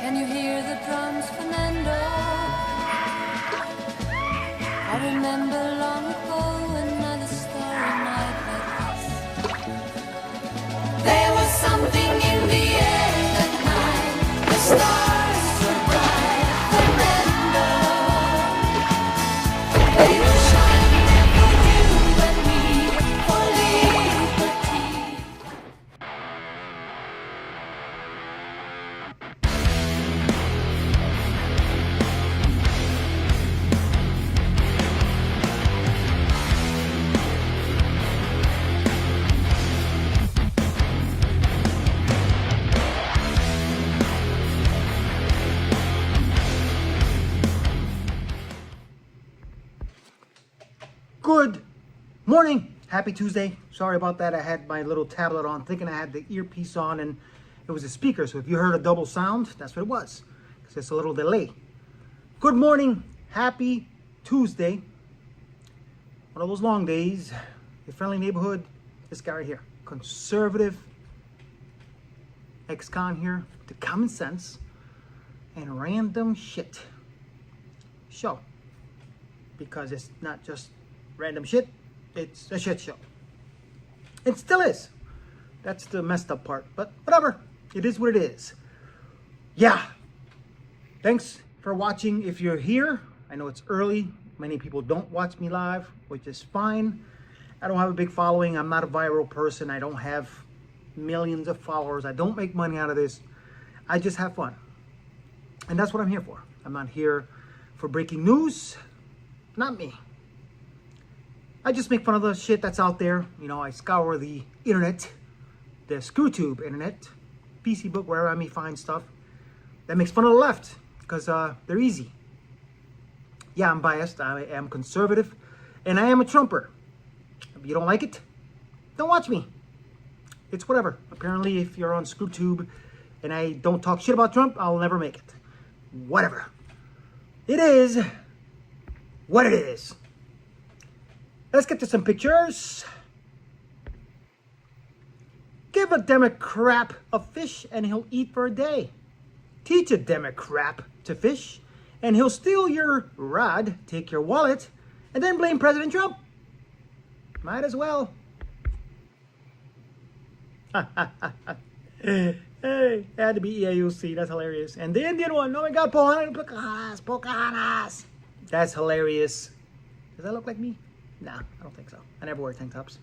Can you hear the drums, Fernando? I remember long ago another story night like this. There was something in the air that night. The stars were bright, Fernando. They were shining for you and me, for liberty. Good morning. Happy Tuesday. Sorry about that. I had my little tablet on thinking I had the earpiece on and it was a speaker. So if you heard a double sound, that's what it was. It's just a little delay. Good morning. Happy Tuesday. One of those long days. Your friendly neighborhood. This guy right here. Conservative. Ex-con here. The common sense and random shit show. Because it's not just random shit, it's a shit show. It still is. That's the messed up part, but whatever. It is what it is. Yeah. Thanks for watching. If you're here, I know it's early. Many people don't watch me live, which is fine. I don't have a big following. I'm not a viral person. I don't have millions of followers. I don't make money out of this. I just have fun. And that's what I'm here for. I'm not here for breaking news. Not me. I just make fun of the shit that's out there. You know, I scour the internet, the ScrewTube internet, PC book, wherever I may find stuff that makes fun of the left because they're easy. Yeah, I'm biased. I am conservative and I am a Trumper. If you don't like it, don't watch me. It's whatever. Apparently, if you're on ScrewTube and I don't talk shit about Trump, I'll never make it. Whatever. It is what it is. Let's get to some pictures. Give a Democrat a fish and he'll eat for a day. Teach a Democrat to fish and he'll steal your rod, take your wallet, and then blame President Trump. Might as well. Hey, had to be EAUC. That's hilarious. And the Indian one. Oh my God, Pocahontas. That's hilarious. Does that look like me? Nah, I don't think so. I never wear tank tops.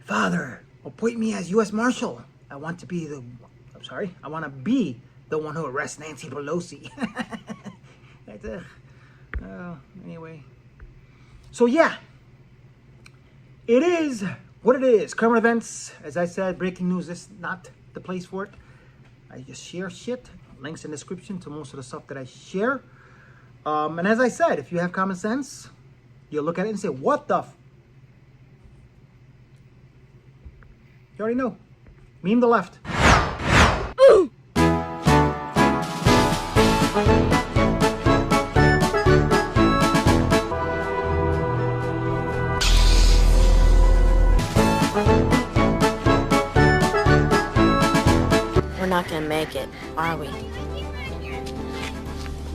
Father, appoint me as U.S. Marshal. I want to be the one who arrests Nancy Pelosi. Anyway. So yeah, it is what it is. Current events, as I said, breaking news is not the place for it. I just share shit. Links in the description to most of the stuff that I share. And as I said, if you have common sense, you'll look at it and say, what the f... You already know. Meme the left. Ooh! We're not gonna make it, are we?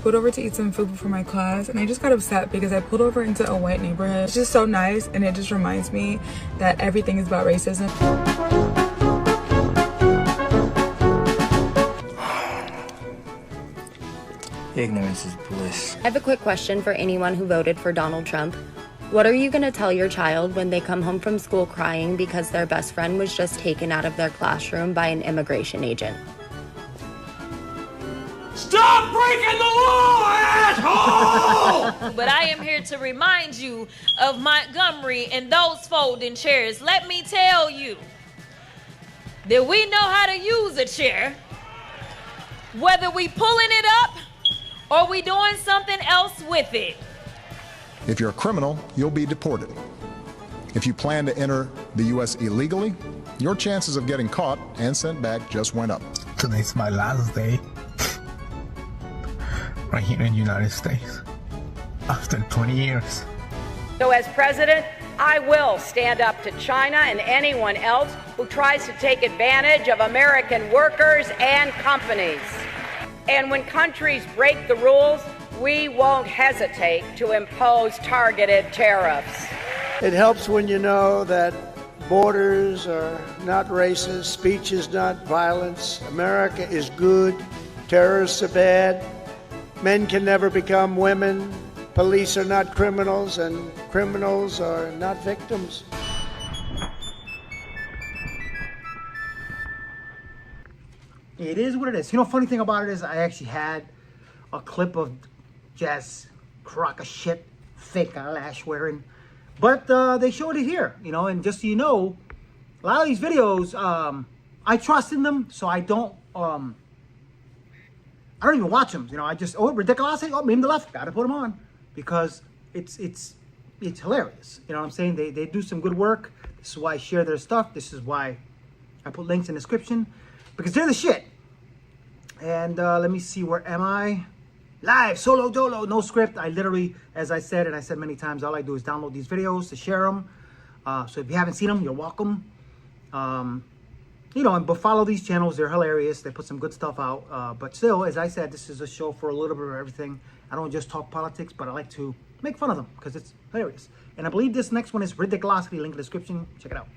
Pulled over to eat some food before my class and I just got upset because I pulled over into a white neighborhood. It's just so nice and it just reminds me that everything is about racism. Ignorance is bliss. I have a quick question for anyone who voted for Donald Trump. What are you gonna tell your child when they come home from school crying because their best friend was just taken out of their classroom by an immigration agent? Stop breaking the law, asshole! But I am here to remind you of Montgomery and those folding chairs. Let me tell you that we know how to use a chair, whether we pulling it up or we doing something else with it. If you're a criminal, you'll be deported. If you plan to enter the U.S. illegally, your chances of getting caught and sent back just went up. Today's my last day right here in the United States after 20 years. So as president, I will stand up to China and anyone else who tries to take advantage of American workers and companies. And when countries break the rules, we won't hesitate to impose targeted tariffs. It helps when you know that borders are not racist, speech is not violence, America is good, terrorists are bad, men can never become women, police are not criminals, and criminals are not victims. It is what it is. You know, funny thing about it is I actually had a clip of Jazz crock of shit, fake eyelash wearing, but they showed it here, you know, and just so you know, a lot of these videos, I trust in them, so I don't even watch them, you know. I just, Ridiculousity, meme the left, gotta put them on, because it's hilarious, you know what I'm saying? They do some good work. This is why I share their stuff. This is why I put links in the description, because they're the shit. And let me see, where am I? Live, solo dolo, no script. I literally, as I said, and I said many times, all I do is download these videos to share them. So if you haven't seen them, you're welcome. You know, but follow these channels. They're hilarious. They put some good stuff out. But still, as I said, this is a show for a little bit of everything. I don't just talk politics, but I like to make fun of them because it's hilarious. And I believe this next one is Ridiculousity. Link in the description. Check it out.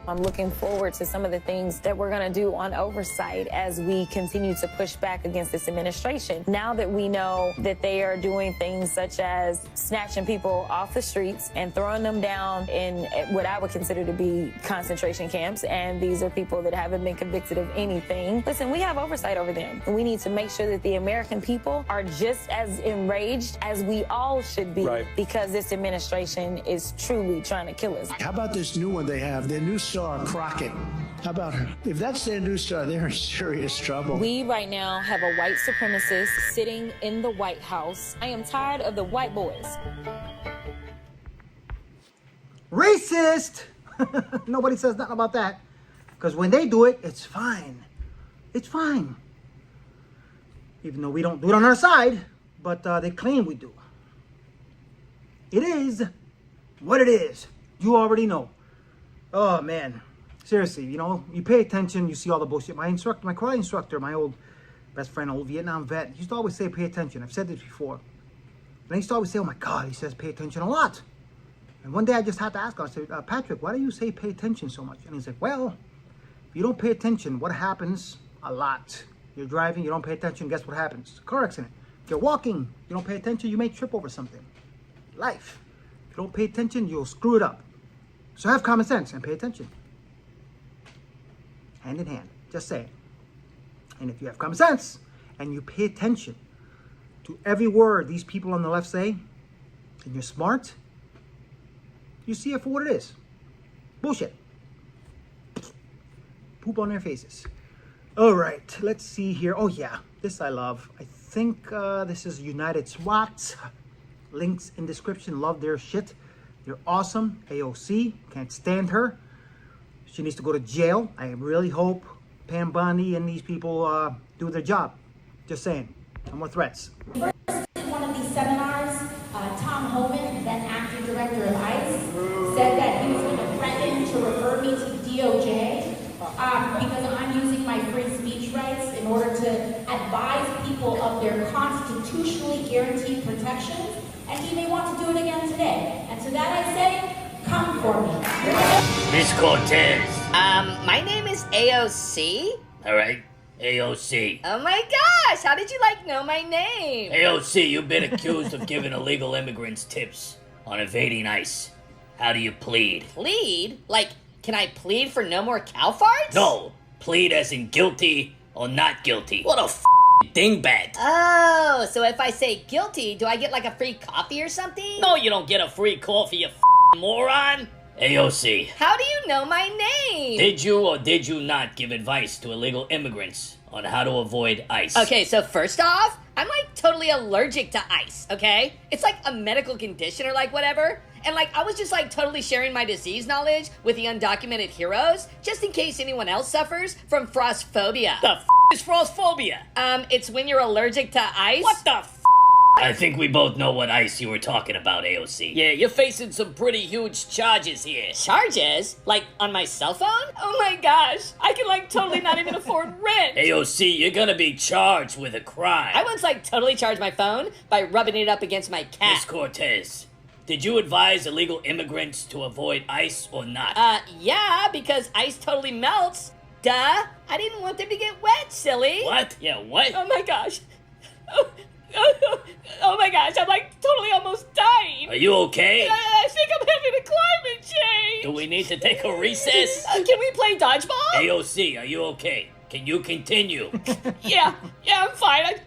I'm looking forward to some of the things that we're going to do on oversight as we continue to push back against this administration. Now that we know that they are doing things such as snatching people off the streets and throwing them down in what I would consider to be concentration camps, and these are people that haven't been convicted of anything. Listen, we have oversight over them, and we need to make sure that the American people are just as enraged as we all should be, because this administration is truly trying to kill us. How about this new one they have, their new star, Crockett? How about her? If that's their new star, they're in serious trouble. We right now have a white supremacist sitting in the White House. I am tired of the white boys. Racist! Nobody says nothing about that. Because when they do it, it's fine. It's fine. Even though we don't do it on our side, but they claim we do. It is what it is. You already know. Oh, man. Seriously, you know, you pay attention, you see all the bullshit. My karate instructor, my old best friend, old Vietnam vet, he used to always say, pay attention. I've said this before. And I used to always say, oh, my God, he says, pay attention a lot. And one day I just had to ask him, I said, Patrick, why do you say pay attention so much? And he's like, well, if you don't pay attention, what happens? A lot. You're driving, you don't pay attention, guess what happens? Car accident. If you're walking, you don't pay attention, you may trip over something. Life. If you don't pay attention, you'll screw it up. So have common sense and pay attention. Hand in hand. Just saying. And if you have common sense and you pay attention to every word these people on the left say, and you're smart, you see it for what it is. Bullshit. Poop on their faces. All right, let's see here. Oh yeah, this I love. I think this is United SWAT. Links in description. Love their shit. They're awesome. AOC. Can't stand her. She needs to go to jail. I really hope Pam Bondi and these people do their job. Just saying. No more threats. First, in one of these seminars, Tom Homan, then acting director of ICE, said that he was going to threaten to refer me to DOJ because I'm using my free speech rights in order to advise people of their constitutionally guaranteed protections, and he may want to do it again today. And to that I say, come for me. Miss Cortez. My name is AOC. All right, AOC. Oh my gosh, how did you know my name? AOC, you've been accused of giving illegal immigrants tips on evading ICE. How do you plead? Plead? Can I plead for no more cow farts? No, plead as in guilty or not guilty. What a dingbat. Oh, so if I say guilty, do I get a free coffee or something? No, you don't get a free coffee, you moron. AOC. How do you know my name? Did you or did you not give advice to illegal immigrants on how to avoid ICE? Okay, so first off, I'm totally allergic to ICE, okay? It's a medical condition or whatever. And I was just totally sharing my disease knowledge with the undocumented heroes, just in case anyone else suffers from frostphobia. The is frostphobia? It's when you're allergic to ice. What the I think we both know what ICE you were talking about, AOC. Yeah, you're facing some pretty huge charges here. Charges? On my cell phone? Oh my gosh, I can totally not even afford rent. AOC, you're gonna be charged with a crime. I once totally charged my phone by rubbing it up against my cat. Miss Cortez, did you advise illegal immigrants to avoid ICE or not? Yeah, because ice totally melts. Duh, I didn't want them to get wet, silly. What? Yeah, what? Oh my gosh. Oh my gosh, I'm totally almost dying. Are you okay? I think I'm having a climate change. Do we need to take a recess? Can we play dodgeball? AOC, are you okay? Can you continue? Yeah, I'm fine. It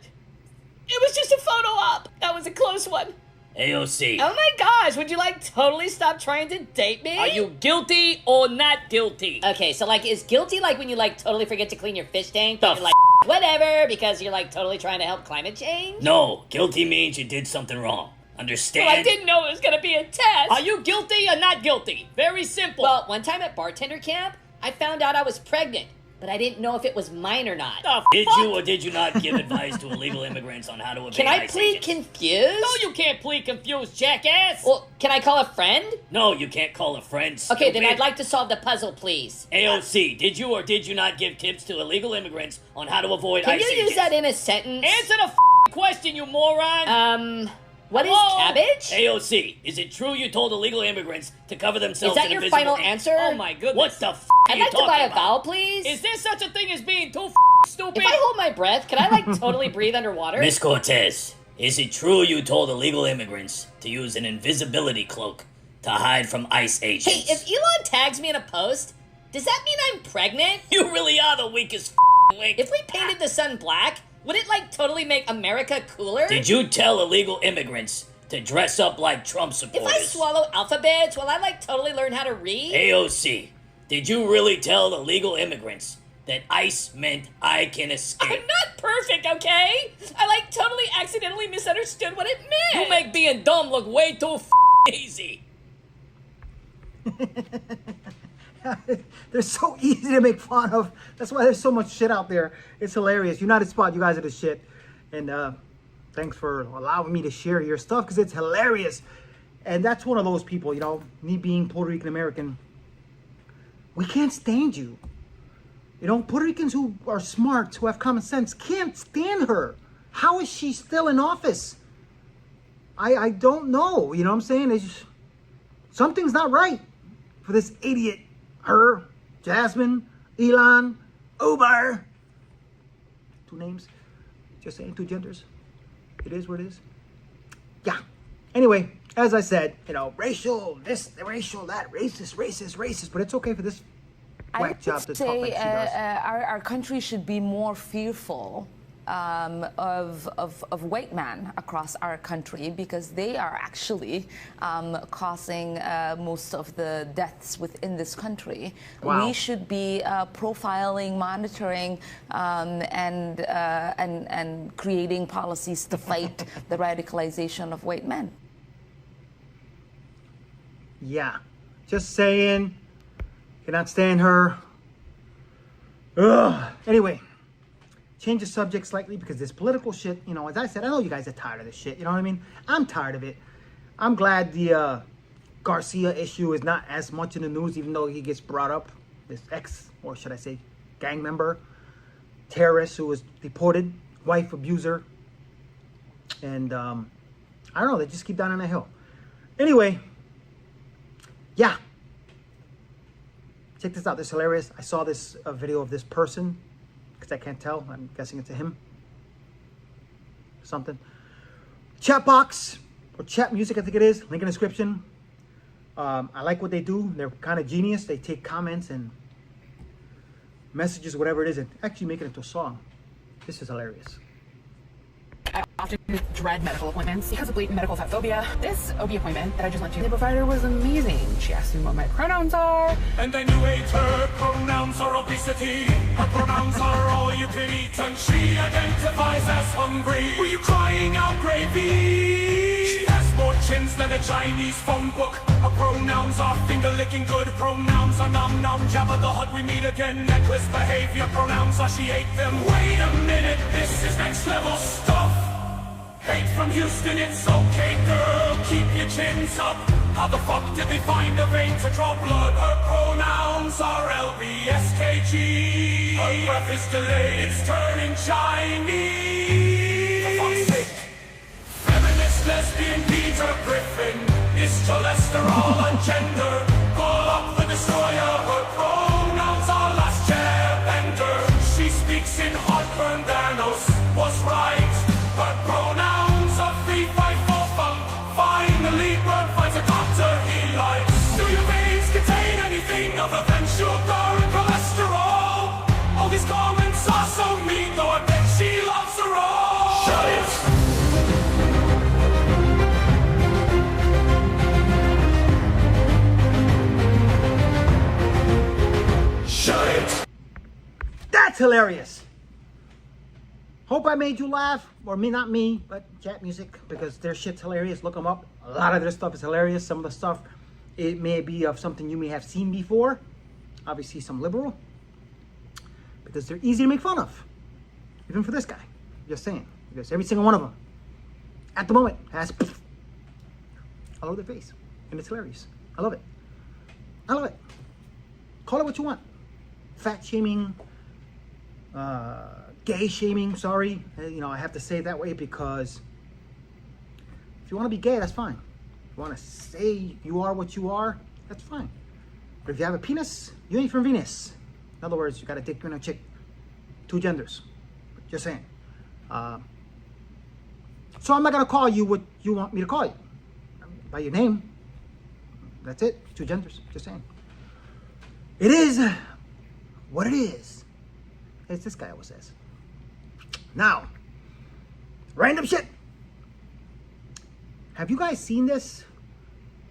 was just a photo op. That was a close one. AOC. Oh my gosh, would you totally stop trying to date me? Are you guilty or not guilty? Okay, so is guilty when you totally forget to clean your fish tank? And you're whatever, because you're totally trying to help climate change? No, guilty means you did something wrong. Understand? Well, I didn't know it was gonna be a test. Are you guilty or not guilty? Very simple. Well, one time at bartender camp, I found out I was pregnant, but I didn't know if it was mine or not. Did you or did you not give advice to illegal immigrants on how to evade Can I ICE plead agents? confused? No, you can't plead confused, jackass. Well, can I call a friend? No, you can't call a friend. Okay, then I'd like to solve the puzzle, please. AOC, did you or did you not give tips to illegal immigrants on how to avoid Can ICE you use agents? that in a sentence? Answer the question, you moron! What is cabbage? AOC, is it true you told illegal immigrants to cover themselves Is that in your invisible final ink? answer? Oh my goodness. What the I'd like to buy a vowel, please. Is there such a thing as being too stupid? If I hold my breath, can I totally breathe underwater? Miss Cortez, is it true you told illegal immigrants to use an invisibility cloak to hide from ICE agents? Hey, if Elon tags me in a post, does that mean I'm pregnant? You really are the weakest link. If we painted the sun black, would it totally make America cooler? Did you tell illegal immigrants to dress up like Trump supporters? If I swallow alphabets, will I totally learn how to read? AOC, did you really tell illegal immigrants that ICE meant I can escape? I'm not perfect, okay? I totally accidentally misunderstood what it meant. You make being dumb look way too easy. They're so easy to make fun of. That's why there's so much shit out there. It's hilarious. United Spot, you guys are the shit. And thanks for allowing me to share your stuff because it's hilarious. And that's one of those people, me being Puerto Rican American, we can't stand you. Puerto Ricans who are smart, who have common sense, can't stand her. How is she still in office? I don't know. You know what I'm saying? It's just, something's not right for this idiot. Her, Jasmine, Elon, Uber. 2 names. Just saying, 2 genders. It is what it is. Yeah. Anyway, as I said, racial, this, racial, that, racist. But it's okay for this whack job to talk like she does. Our country should be more fearful of white men across our country because they are actually causing most of the deaths within this country. Wow. We should be profiling, monitoring, and creating policies to fight the radicalization of white men. Yeah, just saying, cannot stand her. Ugh. Anyway, change the subject slightly because this political shit, you know, as I said, I know you guys are tired of this shit. You know what I mean? I'm tired of it. I'm glad the Garcia issue is not as much in the news, even though he gets brought up. This or should I say, gang member, terrorist who was deported, wife abuser. And I don't know, they just keep down on the hill. Anyway, yeah. Check this out, this is hilarious. I saw this video of this person, because I can't tell, I'm guessing it's a him. Something. Chat box, or chat music I think it is, link in the description. I like what they do, they're kind of genius. They take comments and messages, whatever it is, and actually make it into a song. This is hilarious. I often dread medical appointments because of blatant medical fat phobia. This OB appointment that I just went to, the provider was amazing. She asked me what my pronouns are. And then you ate her pronouns are obesity. Her pronouns are all you can eat, and she identifies as hungry. Were you crying out gravy? She has more chins than a Chinese phone book. Her pronouns are finger-licking good. Pronouns are nom-nom, Jabba the Hutt, we meet again. Necklace behavior, pronouns are she ate them. Wait a minute, this is next-level stuff. Hate from Houston, it's okay, girl, keep your chins up. How the fuck did they find a vein to draw blood? Her pronouns are LBSKG. Her breath is delayed, it's turning Chinese. For fuck's sake. Feminist, lesbian, Peter Griffin. Is cholesterol and gender. Call up the destroyer, her pronouns are last chair bender. She speaks in heartburn, Thanos was right. Her pronouns are 354 funk. Finally, Bird finds a doctor he likes. Do your veins contain anything other than sugar and cholesterol? All these comments are so mean, though I bet she loves her all. Shut it! Shut it! That's hilarious. Hope I made you laugh, or me, not me, but chat music, because their shit's hilarious. Look them up. A lot of their stuff is hilarious. Some of the stuff, it may be of something you may have seen before. Obviously some liberal, because they're easy to make fun of. Even for this guy, just saying. Because every single one of them, at the moment, has all over their face. And it's hilarious. I love it. I love it. Call it what you want. Fat shaming, gay shaming, sorry. You know, I have to say it that way because if you want to be gay, that's fine. If you want to say you are what you are, that's fine. But if you have a penis, you ain't from Venus. In other words, you got a dick and a chick. Two genders. Just saying. So I'm not going to call you what you want me to call you. By your name. That's it. Two genders. Just saying. It is what it is. As this guy always says. Now, random shit. Have you guys seen this?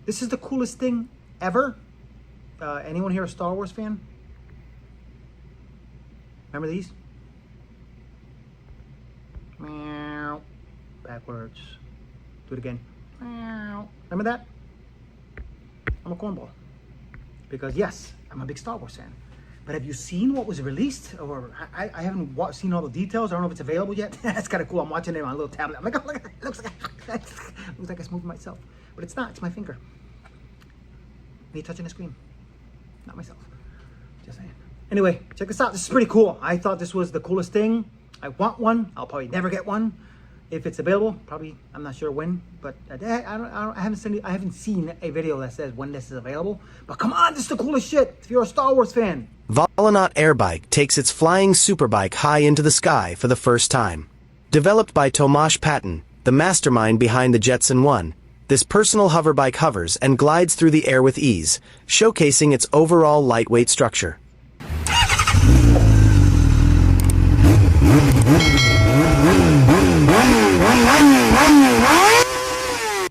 This is the coolest thing ever. Anyone here a Star Wars fan? Remember these? Meow. Backwards. Do it again. Meow. Remember that? I'm a cornball. Because yes, I'm a big Star Wars fan. But have you seen what was released? Or I haven't seen all the details. I don't know if it's available yet. That's kind of cool. I'm watching it on a little tablet. I'm like, oh, look at that. It looks like I moving myself. But it's not. It's my finger. Me touching the screen. Not myself. Just saying. Anyway, check this out. This is pretty cool. I thought this was the coolest thing. I want one. I'll probably never get one. If it's available, probably, I'm not sure when, but I haven't seen a video that says when this is available. But come on, this is the coolest shit if you're a Star Wars fan. Volanaut Airbike takes its flying superbike high into the sky for the first time. Developed by Tomasz Patton, the mastermind behind the Jetson 1, this personal hoverbike hovers and glides through the air with ease, showcasing its overall lightweight structure.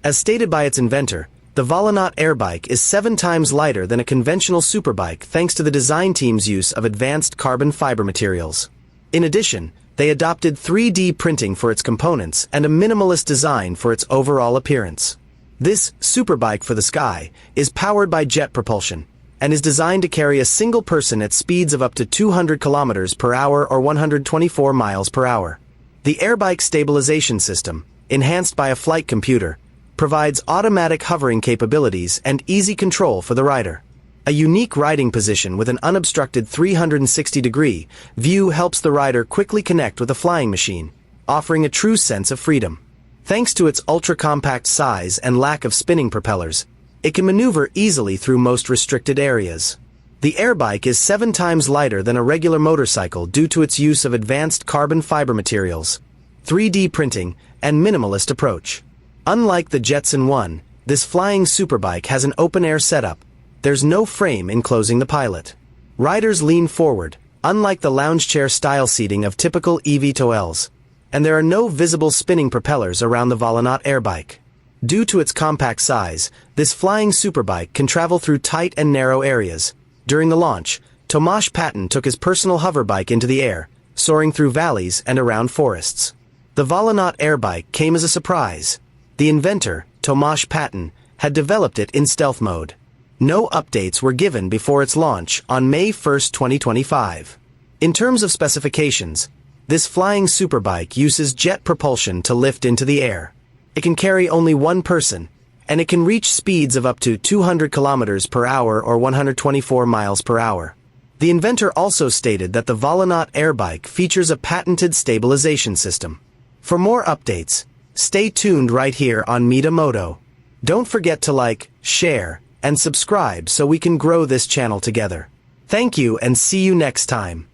As stated by its inventor, the Volanaut Airbike is 7 times lighter than a conventional superbike thanks to the design team's use of advanced carbon fiber materials. In addition, they adopted 3D printing for its components and a minimalist design for its overall appearance. This superbike for the sky is powered by jet propulsion, and is designed to carry a single person at speeds of up to 200 kilometers per hour or 124 miles per hour. The airbike stabilization system, enhanced by a flight computer, provides automatic hovering capabilities and easy control for the rider. A unique riding position with an unobstructed 360-degree view helps the rider quickly connect with a flying machine, offering a true sense of freedom. Thanks to its ultra-compact size and lack of spinning propellers, it can maneuver easily through most restricted areas. The airbike is 7 times lighter than a regular motorcycle due to its use of advanced carbon fiber materials, 3D printing, and minimalist approach. Unlike the Jetson 1, this flying superbike has an open-air setup. There's no frame enclosing the pilot. Riders lean forward, unlike the lounge chair style seating of typical eVTOLs, and there are no visible spinning propellers around the Volonaut airbike. Due to its compact size, this flying superbike can travel through tight and narrow areas. During the launch, Tomasz Patton took his personal hoverbike into the air, soaring through valleys and around forests. The Volonaut airbike came as a surprise. The inventor, Tomasz Patton, had developed it in stealth mode. No updates were given before its launch on May 1, 2025. In terms of specifications, this flying superbike uses jet propulsion to lift into the air. It can carry only one person, and it can reach speeds of up to 200 kilometers per hour or 124 miles per hour. The inventor also stated that the Volonaut airbike features a patented stabilization system. For more updates, stay tuned right here on Mita Moto. Don't forget to like, share, and subscribe so we can grow this channel together. Thank you and see you next time.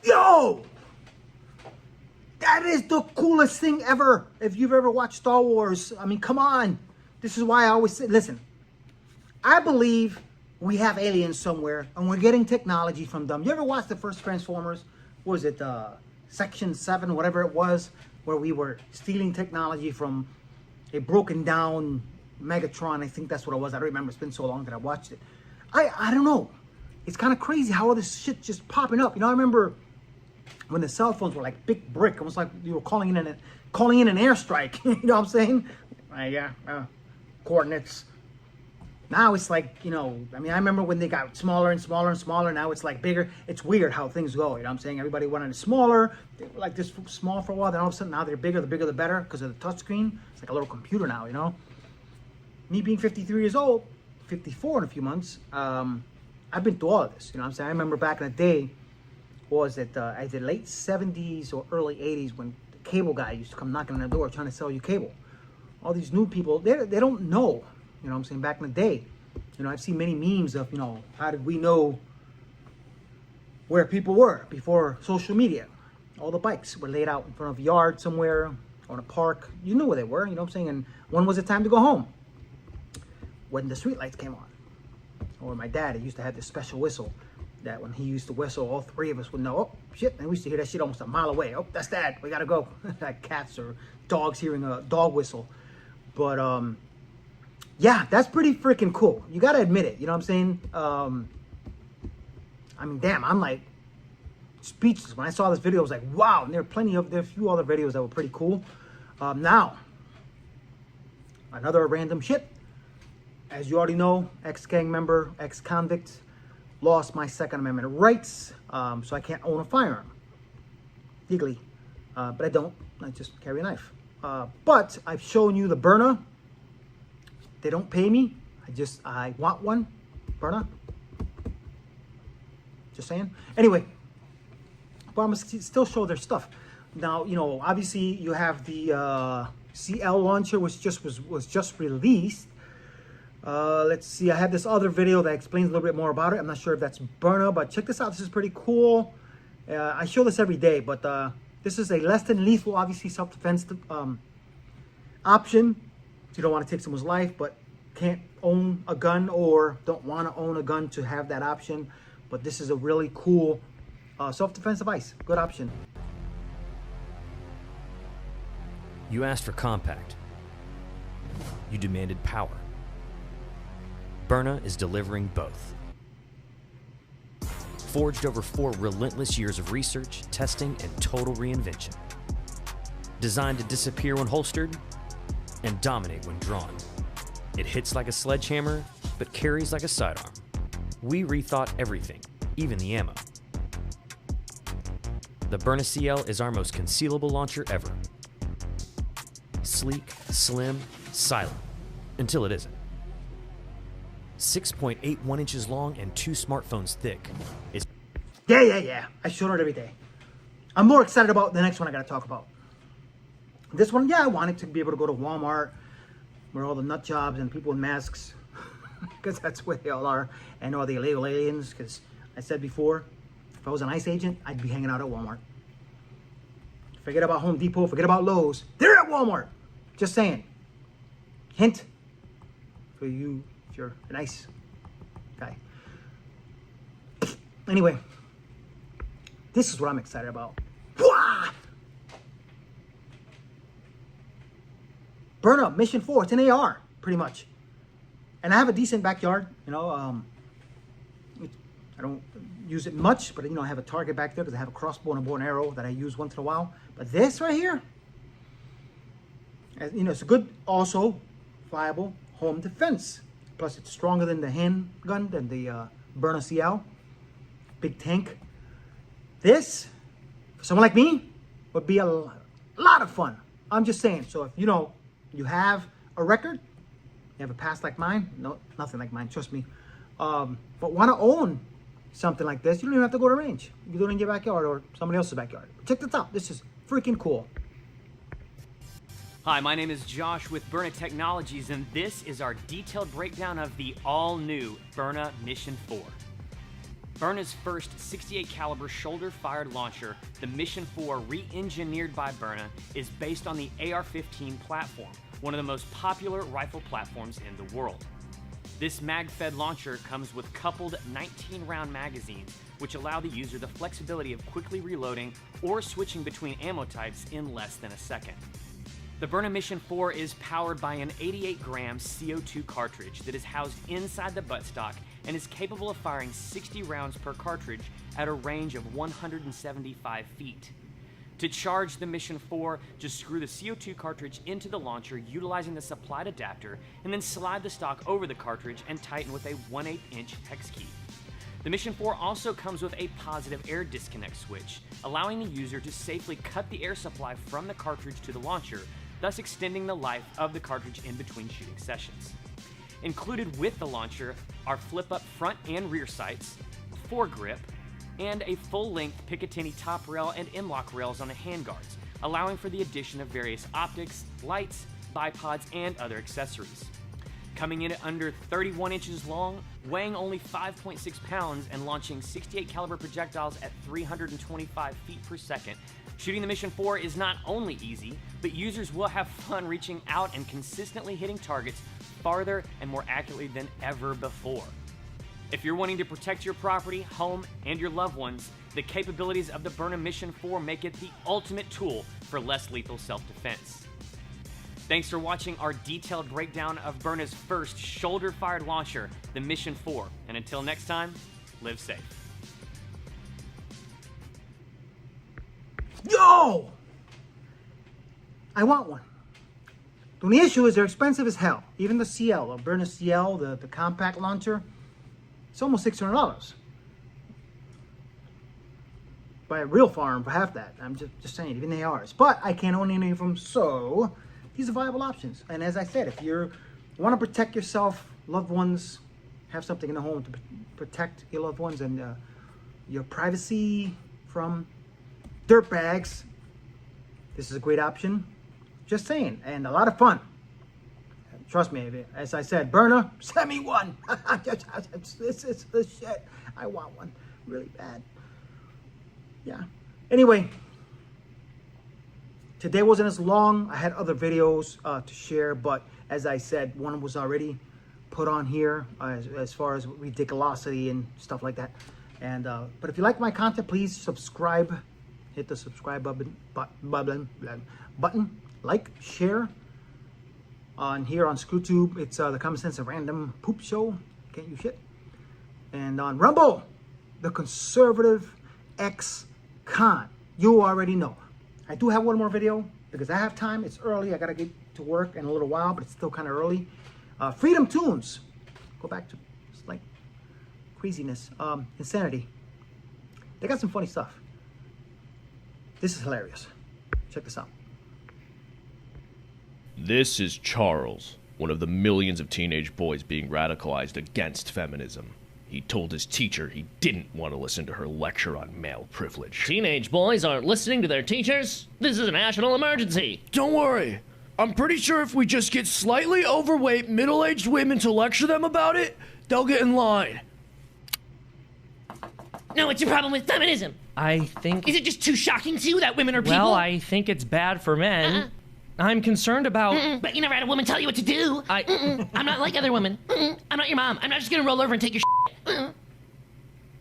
Yo! That is the coolest thing ever. If you've ever watched Star Wars, I mean, come on. This is why I always say, listen, I believe we have aliens somewhere and we're getting technology from them. You ever watch the first Transformers? What was it, Section 7, whatever it was, where we were stealing technology from a broken down Megatron? I think that's what it was. I don't remember. It's been so long that I watched it. I don't know. It's kind of crazy how all this shit just popping up. You know, I remember when the cell phones were like big brick, almost like you were calling in an airstrike. You know what I'm saying? Coordinates. Now it's like, you know, I mean, I remember when they got smaller and smaller and smaller. Now it's like bigger. It's weird how things go. You know what I'm saying? Everybody wanted it smaller. They were like this small for a while. Then all of a sudden now they're bigger. The bigger the better because of the touchscreen. It's like a little computer now, you know? Me being 53 years old, 54 in a few months, I've been through all of this. You know what I'm saying? I remember back in the day, was it the late 70s or early 80s when the cable guy used to come knocking on the door trying to sell you cable. All these new people, they don't know. You know what I'm saying? Back in the day, you know, I've seen many memes of, you know, how did we know where people were before social media? All the bikes were laid out in front of a yard somewhere or in a park. You knew where they were, you know what I'm saying? And when was it time to go home? When the streetlights came on. Or my dad, he used to have this special whistle that when he used to whistle, all three of us would know, oh, shit. And we used to hear that shit almost a mile away. Oh, that's Dad. We got to go. Like cats or dogs hearing a dog whistle. But, yeah, that's pretty freaking cool. You got to admit it. You know what I'm saying? I mean, damn, I'm like speechless. When I saw this video, I was like, wow. And there are a few other videos that were pretty cool. Now, another random shit. As you already know, ex-gang member, ex-convict, lost my Second Amendment rights, so I can't own a firearm legally. But I don't. I just carry a knife. But I've shown you the Byrna. They don't pay me. I want one. Byrna. Just saying. Anyway, but I'm gonna still show their stuff. Now, you know, obviously you have the CL launcher, which was just released. Let's see. I have this other video that explains a little bit more about it. I'm not sure if that's Byrna, but check this out. This is pretty cool. I show this every day, but this is a less than lethal, obviously, self-defense option. If you don't want to take someone's life, but can't own a gun or don't want to own a gun to have that option. But this is a really cool self-defense device. Good option. You asked for compact. You demanded power. Byrna is delivering both. Forged over 4 relentless years of research, testing, and total reinvention. Designed to disappear when holstered and dominate when drawn. It hits like a sledgehammer, but carries like a sidearm. We rethought everything, even the ammo. The Byrna CL is our most concealable launcher ever. Sleek, slim, silent, until it isn't. 6.81 inches long and 2 smartphones thick. Yeah. I show it every day. I'm more excited about the next one I gotta talk about. This one, yeah, I wanted to be able to go to Walmart where all the nut jobs and people with masks, because that's where they all are, and all the illegal aliens, because I said before, if I was an ICE agent, I'd be hanging out at Walmart. Forget about Home Depot, forget about Lowe's. They're at Walmart. Just saying. Hint for you if you're a nice guy. Anyway, this is what I'm excited about. Wah! Byrna Mission 4. It's an AR, pretty much. And I have a decent backyard, you know. I don't use it much, but, you know, I have a target back there because I have a crossbow and a bow and arrow that I use once in a while. But this right here, you know, it's a good, also, viable home defense. Plus, it's stronger than the handgun, than the Byrna CL. Big tank. This, for someone like me, would be a lot of fun. I'm just saying. So if, you know, you have a record, you have a past like mine, no, nothing like mine, trust me, but want to own something like this, you don't even have to go to range. You can do it in your backyard or somebody else's backyard. Check this out. This is freaking cool. Hi, my name is Josh with Byrna Technologies, and this is our detailed breakdown of the all-new Byrna Mission 4. Byrna's first 68 caliber shoulder-fired launcher, the Mission 4, re-engineered by Byrna, is based on the AR-15 platform, one of the most popular rifle platforms in the world. This mag-fed launcher comes with coupled 19-round magazines, which allow the user the flexibility of quickly reloading or switching between ammo types in less than a second. The Byrna Mission 4 is powered by an 88-gram CO2 cartridge that is housed inside the buttstock and is capable of firing 60 rounds per cartridge at a range of 175 feet. To charge the Mission 4, just screw the CO2 cartridge into the launcher utilizing the supplied adapter, and then slide the stock over the cartridge and tighten with a 1/8 inch hex key. The Mission 4 also comes with a positive air disconnect switch, allowing the user to safely cut the air supply from the cartridge to the launcher, thus extending the life of the cartridge in between shooting sessions. Included with the launcher are flip-up front and rear sights, foregrip, and a full-length Picatinny top rail and M-LOK rails on the handguards, allowing for the addition of various optics, lights, bipods, and other accessories. Coming in at under 31 inches long, weighing only 5.6 pounds, and launching 68 caliber projectiles at 325 feet per second, shooting the Mission 4 is not only easy, but users will have fun reaching out and consistently hitting targets farther and more accurately than ever before. If you're wanting to protect your property, home, and your loved ones, the capabilities of the Byrna Mission 4 make it the ultimate tool for less lethal self-defense. Thanks for watching our detailed breakdown of Byrna's first shoulder-fired launcher, the Mission 4. And until next time, live safe. Yo! I want one. The only issue is they're expensive as hell. Even the CL, the Byrna CL, the compact launcher, it's almost $600. Buy a real farm for half that. I'm just saying, even the ARs. But I can't own any of them, so these are viable options. And as I said, if you want to protect yourself, loved ones, have something in the home to protect your loved ones and your privacy from dirtbags, this is a great option. Just saying, and a lot of fun. Trust me, as I said, Byrna, send me one. It's the shit. I want one really bad. Yeah. Anyway, today wasn't as long. I had other videos to share, but as I said, one was already put on here as far as Ridiculousity and stuff like that. And but if you like my content, please subscribe. Hit the subscribe button. Like, share. On here on ScrewTube, it's the Common Sense of Random Poop Show. Can't you shit? And on Rumble, the Conservative X-Con. You already know. I do have one more video because I have time. It's early. I got to get to work in a little while, but it's still kind of early. Freedom Tunes. go back to just like craziness, insanity. They got some funny stuff. This is hilarious. Check this out. This is Charles, one of the millions of teenage boys being radicalized against feminism. He told his teacher he didn't want to listen to her lecture on male privilege. Teenage boys aren't listening to their teachers? This is a national emergency. Don't worry. I'm pretty sure if we just get slightly overweight middle-aged women to lecture them about it, they'll get in line. No, what's your problem with feminism? I think... Is it just too shocking to you that women are people? Well, I think it's bad for men. I'm concerned about... But you never had a woman tell you what to do. I'm not like other women. I'm not your mom. I'm not just gonna roll over and take your shit.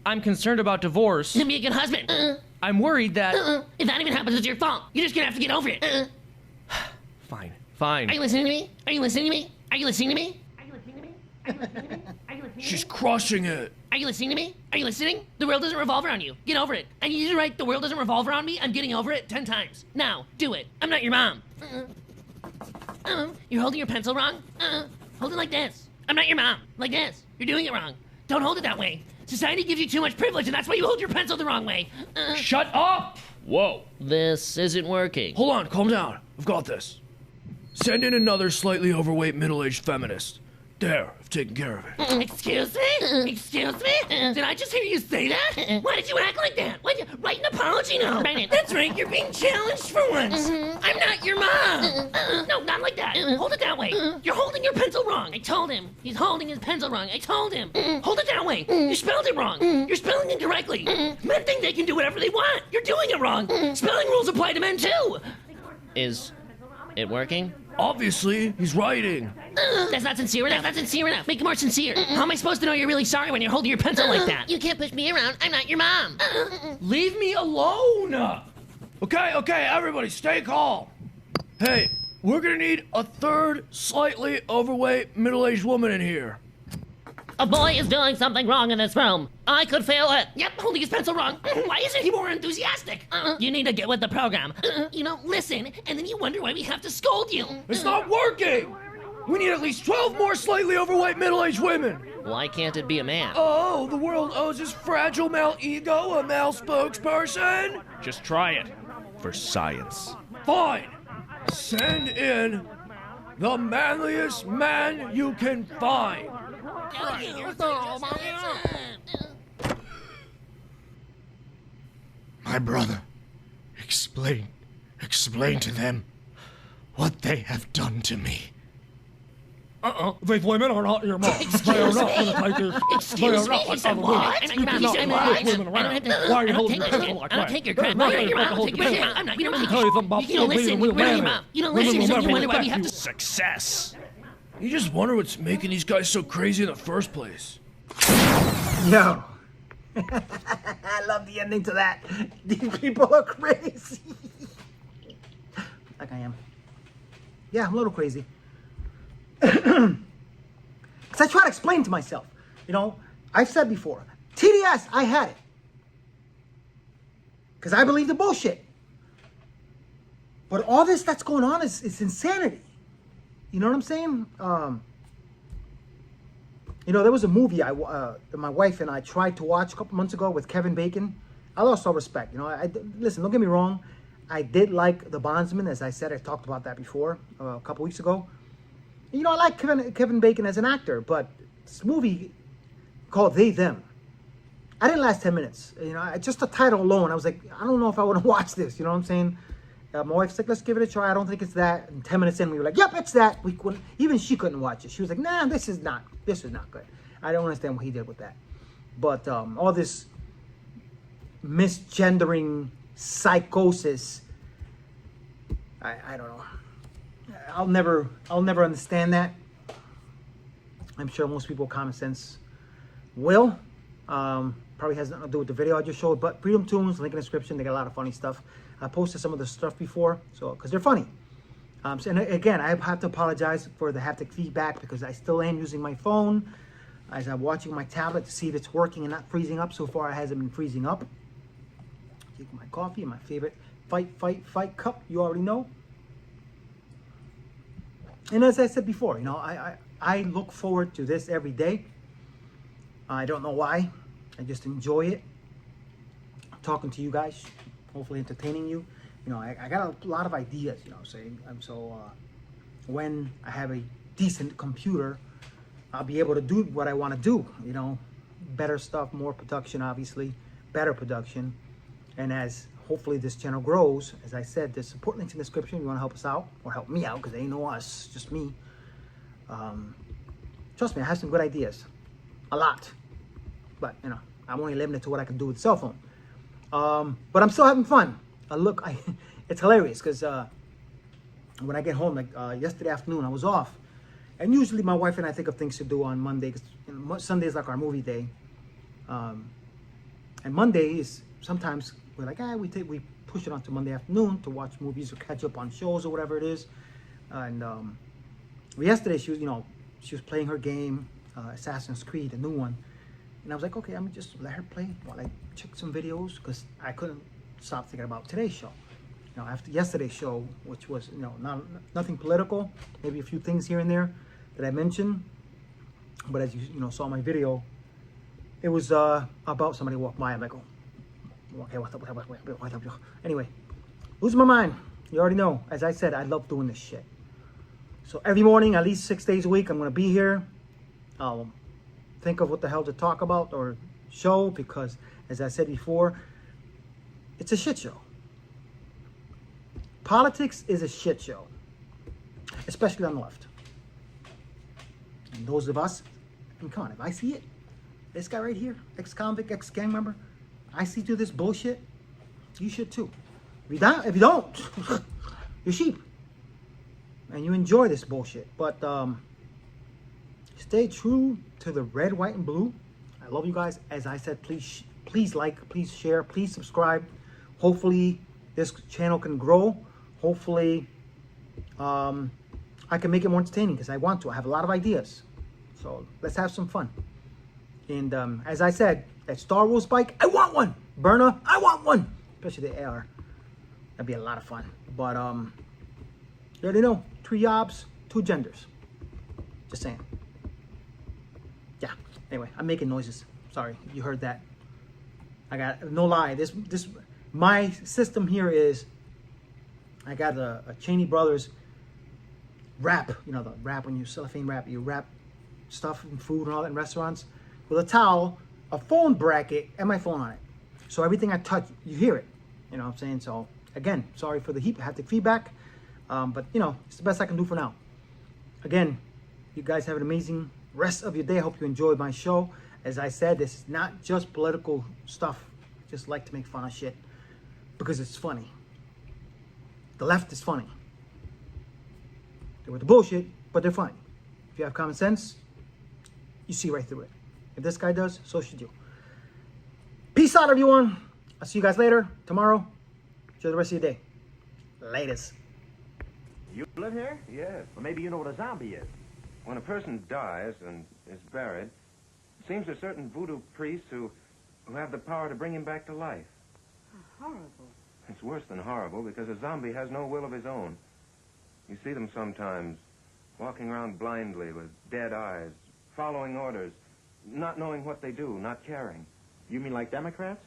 I'm concerned about divorce. Then be a good husband. I'm worried that... If that even happens, it's your fault. You're just gonna have to get over it. Fine. Fine. Are you listening to me? Are you listening to me? Are you listening to me? She's crushing it. Are you listening to me? Are you listening? The world doesn't revolve around you. Get over it. I need you to write, the world doesn't revolve around me. I'm getting over it 10 times. Now, do it. I'm not your mom. You're holding your pencil wrong. Hold it like this. I'm not your mom. Like this. You're doing it wrong. Don't hold it that way. Society gives you too much privilege, and that's why you hold your pencil the wrong way. Shut up! Whoa. This isn't working. Hold on, calm down. I've got this. Send in another slightly overweight middle-aged feminist. There, I've taken care of it. Excuse me? Excuse me? Did I just hear you say that? Why did you act like that? Why'd you write an apology now? That's right, you're being challenged for once. I'm not your mom. No, not like that. Hold it that way. You're holding your pencil wrong. I told him. He's holding his pencil wrong. I told him. Hold it that way. You spelled it wrong. You're spelling it correctly. Men think they can do whatever they want. You're doing it wrong. Spelling rules apply to men too. Is it working? Obviously, he's writing. That's not sincere enough. That's not sincere enough. Make it more sincere. How am I supposed to know you're really sorry when you're holding your pencil like that? You can't push me around. I'm not your mom. Leave me alone! Okay, everybody, stay calm. Hey, we're gonna need a third slightly overweight middle-aged woman in here. A boy is doing something wrong in this room. I could feel it. Yep, holding his pencil wrong. Why isn't he more enthusiastic? You need to get with the program. Listen, and then you wonder why we have to scold you. It's not working! We need at least 12 more slightly overweight middle-aged women. Why can't it be a man? Oh, the world owes his fragile male ego a male spokesperson? Just try it. For science. Fine! Send in the manliest man you can find. My brother, explain to them what they have done to me. These women are not your mom. They are not going to take this. Excuse me? He said what? You cannot push women around. Why are you holding your pencil like that? I don't take your crap. I'm not your mom. I'm not your mom. You don't listen. You're not your mom. You don't listen. You wonder why we have to... Success. You just wonder what's making these guys so crazy in the first place. Yo. I love the ending to that. These people are crazy. Like I am. Yeah, I'm a little crazy. Because I try to explain to myself. I've said before, TDS, I had it. Because I believe the bullshit. But all this that's going on is insanity. You know what I'm saying? There was a movie that my wife and I tried to watch a couple months ago with Kevin Bacon. I lost all respect. Listen, don't get me wrong. I did like The Bondsman, as I said. I talked about that before a couple weeks ago. I like Kevin Bacon as an actor, but this movie called They Them, I didn't last 10 minutes. Just the title alone, I was like, I don't know if I want to watch this. You know what I'm saying? My wife's like, let's give it a try. I don't think it's that. And 10 minutes in, we were like, yep, it's that. We couldn't. Even she couldn't watch it. She was like, nah, this is not good. I don't understand what he did with that. But all this misgendering psychosis, I don't know. I'll never understand that. I'm sure most people with common sense will. Probably has nothing to do with the video I just showed, but Freedom Tunes, link in the description. They got a lot of funny stuff. I posted some of the stuff before, because they're funny. And again, I have to apologize for the haptic feedback because I still am using my phone as I'm watching my tablet to see if it's working and not freezing up. So far, it hasn't been freezing up. Taking my coffee, my favorite fight cup. You already know. And as I said before, I look forward to this every day. I don't know why. I just enjoy it. Talking to you guys, hopefully entertaining you. You know, I got a lot of ideas, you know what I'm saying? When I have a decent computer, I'll be able to do what I want to do, you know, better stuff, more production, obviously, better production. And as hopefully this channel grows, as I said, there's support links in the description if you want to help us out, or help me out, because they ain't no us, just me. Trust me, I have some good ideas, a lot. But, you know, I'm only limited to what I can do with the cell phone. But I'm still having fun. It's hilarious, because when I get home, like yesterday afternoon, I was off. And usually my wife and I think of things to do on Monday, because you know, Sunday is like our movie day. And Monday is sometimes we're like, we push it onto Monday afternoon to watch movies or catch up on shows or whatever it is. And yesterday she was playing her game, Assassin's Creed, the new one. And I was like, okay, I'm just let her play while I check some videos, because I couldn't stop thinking about today's show. You know, after yesterday's show, which was, you know, nothing political, maybe a few things here and there that I mentioned, but as you know saw my video, it was about somebody walked by. I'm like, oh, okay, what's up? Anyway, losing my mind. You already know. As I said, I love doing this shit. So every morning, at least 6 days a week, I'm gonna be here. I'll think of what the hell to talk about or show, because as I said before, it's a shit show. Politics is a shit show, especially on the left. And those of us, I mean, come on, if I see it, this guy right here, ex-convict, ex-gang member, I see through this bullshit, you should too. If you don't, you're sheep. And you enjoy this bullshit. But stay true to the red, white, and blue. I love you guys. As I said, please like, please share, please subscribe. Hopefully this channel can grow. Hopefully I can make it more entertaining, because I want to. I have a lot of ideas. So let's have some fun. And as I said, that Star Wars bike, I want one. Byrna, I want one. Especially the AR. That'd be a lot of fun. But you already know, 3 jobs, 2 genders. Just saying. Yeah. Anyway, I'm making noises. Sorry, you heard that. I got no lie. My system here is, I got a Cheney Brothers wrap. You know the wrap, when you cellophane wrap, you wrap stuff and food and all that in restaurants with a towel, a phone bracket, and my phone on it. So everything I touch, you hear it. You know what I'm saying? So again, sorry for the haptic feedback, but you know, it's the best I can do for now. Again, you guys have an amazing rest of your day. I hope you enjoyed my show. As I said, this is not just political stuff. I just like to make fun of shit because it's funny. The left is funny. They're with the bullshit, but they're funny. If you have common sense, you see right through it. If this guy does, so should you. Peace out, everyone. I'll see you guys later, tomorrow. Enjoy the rest of your day. Latest. You live here? Yes. Well, maybe you know what a zombie is. When a person dies and is buried, it seems there's certain voodoo priests who have the power to bring him back to life. Horrible. It's worse than horrible, because a zombie has no will of his own. You see them sometimes walking around blindly with dead eyes, following orders, not knowing what they do, not caring. You mean like Democrats?